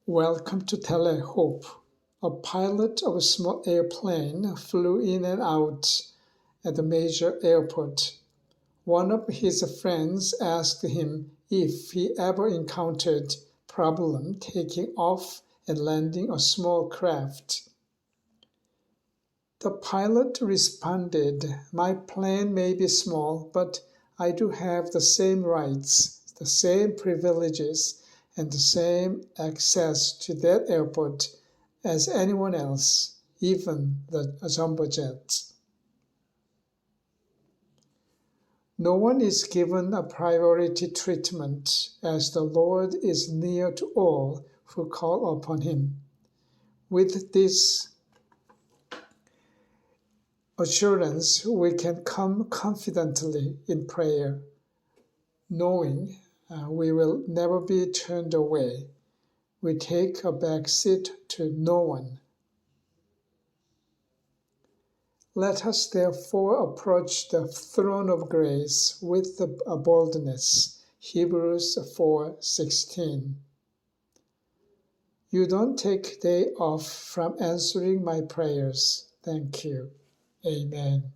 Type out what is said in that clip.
Welcome to TeleHope. A pilot of a small airplane flew in and out at a major airport. One of his friends asked him if he ever encountered problem taking off and landing a small craft. The pilot responded, "My plane may be small, but I do have the same rights, the same privileges, and the same access to that airport as anyone else, even the jumbo jet." No one is given a priority treatment, as the Lord is near to all who call upon him. With this assurance, we can come confidently in prayer, knowing we will never be turned away. We take a back seat to no one. Let us therefore approach the throne of grace with a boldness. Hebrews 4:16. You don't take day off from answering my prayers. Thank you. Amen.